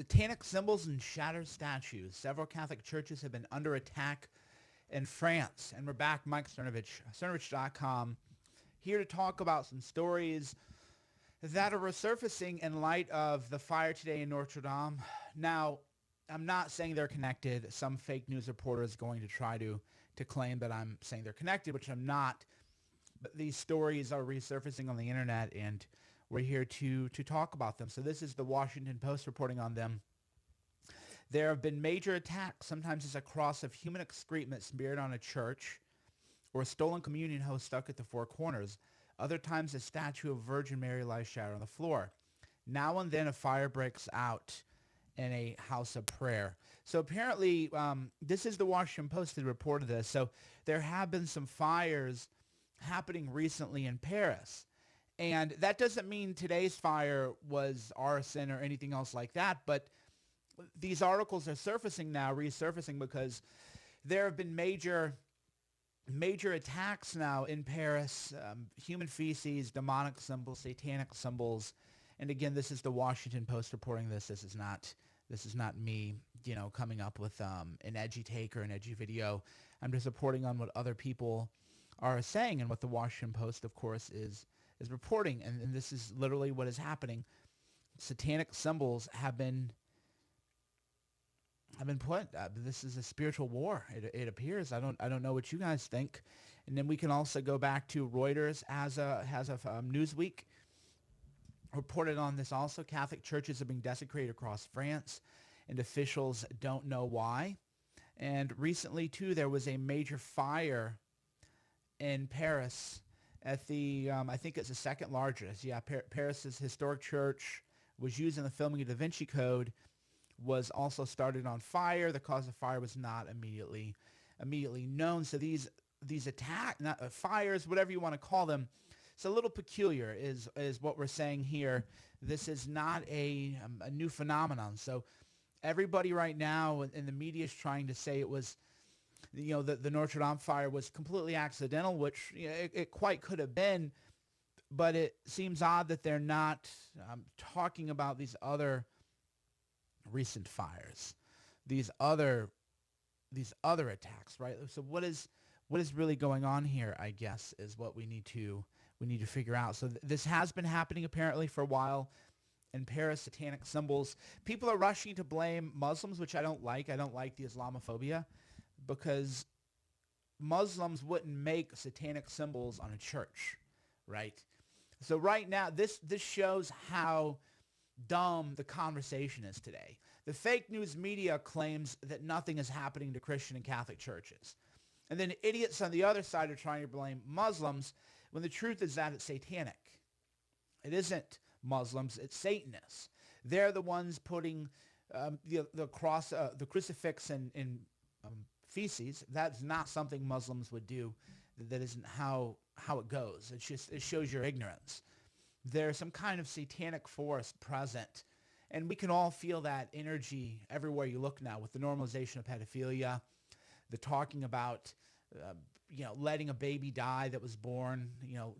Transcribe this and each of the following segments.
Satanic symbols and shattered statues. Several Catholic churches have been under attack in France. And we're back, Mike Cernovich, Cernovich.com, here to talk about some stories that are resurfacing in light of the fire today in Notre Dame. Now, I'm not saying they're connected. Some fake news reporter is going to try to claim that I'm saying they're connected, which I'm not. But these stories are resurfacing on the internet, and we're here to talk about them. So this is the Washington Post reporting on them. There have been major attacks. Sometimes it's a cross of human excrement smeared on a church or a stolen communion host stuck at the four corners. Other times a statue of Virgin Mary lies shattered on the floor. Now and then a fire breaks out in a house of prayer. So apparently, this is the Washington Post that reported this. So there have been some fires happening recently in Paris. And that doesn't mean today's fire was arson or anything else like that, but these articles are surfacing now, resurfacing, because there have been major attacks now in Paris, human feces, demonic symbols, satanic symbols. And again, this is the Washington Post reporting this. This is not me, coming up with an edgy take or an edgy video. I'm just reporting on what other people are saying and what the Washington Post, of course, is reporting. And this is literally what is happening. Satanic symbols have been put. This is a spiritual war. It appears. I don't know what you guys think. And then we can also go back to Reuters as a Newsweek reported on this also. Catholic churches are being desecrated across France, and officials don't know why. And recently, too, there was a major fire in Paris at the, I think it's the second largest. Yeah, Paris's historic church was used in the filming of Da Vinci Code, was also started on fire. The cause of fire was not immediately known. So these fires, whatever you want to call them, it's a little peculiar is what we're saying here. This is not a new phenomenon. So everybody right now in the media is trying to say it was, the Notre Dame fire was completely accidental, which it quite could have been. But it seems odd that they're not talking about these other recent fires, these other attacks, right? So what is really going on here, I guess, is what we need to figure out. So this has been happening apparently for a while in Paris. Satanic symbols. People are rushing to blame Muslims, which I don't like. I don't like the Islamophobia, because Muslims wouldn't make satanic symbols on a church, right? So right now, this shows how dumb the conversation is today. The fake news media claims that nothing is happening to Christian and Catholic churches. And then idiots on the other side are trying to blame Muslims, when the truth is that it's satanic. It isn't Muslims, it's Satanists. They're the ones putting the cross, the crucifix in feces. That's not something Muslims would do. That isn't how it goes. It shows your ignorance. There's some kind of satanic force present. And we can all feel that energy everywhere you look now, with the normalization of pedophilia, the talking about, letting a baby die that was born,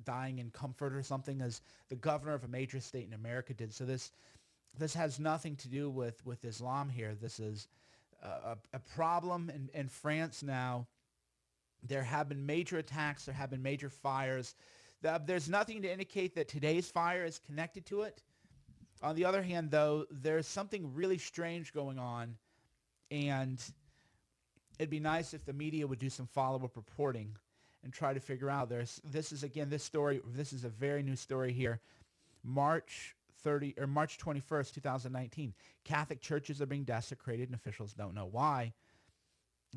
dying in comfort or something, as the governor of a major state in America did. So this has nothing to do with Islam here. This is a problem in France now. There have been major attacks. There have been major fires. There's nothing to indicate that today's fire is connected to it. On the other hand, though, there's something really strange going on, and it'd be nice if the media would do some follow-up reporting and try to figure out. This is a very new story here. March 21st, 2019. Catholic churches are being desecrated, and officials don't know why.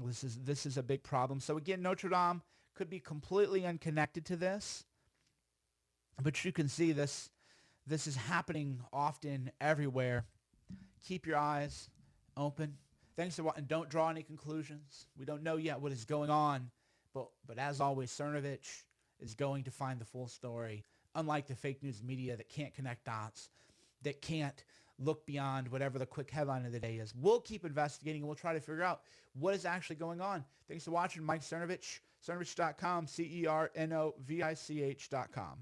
This is a big problem. So again, Notre Dame could be completely unconnected to this, but you can see this is happening often everywhere. Keep your eyes open. Thanks for watching. Don't draw any conclusions. We don't know yet what is going on, but as always, Cernovich is going to find the full story. Unlike the fake news media that can't connect dots, that can't look beyond whatever the quick headline of the day is. We'll keep investigating, and we'll try to figure out what is actually going on. Thanks for watching. Mike Cernovich, Cernovich.com, Cernovich.com.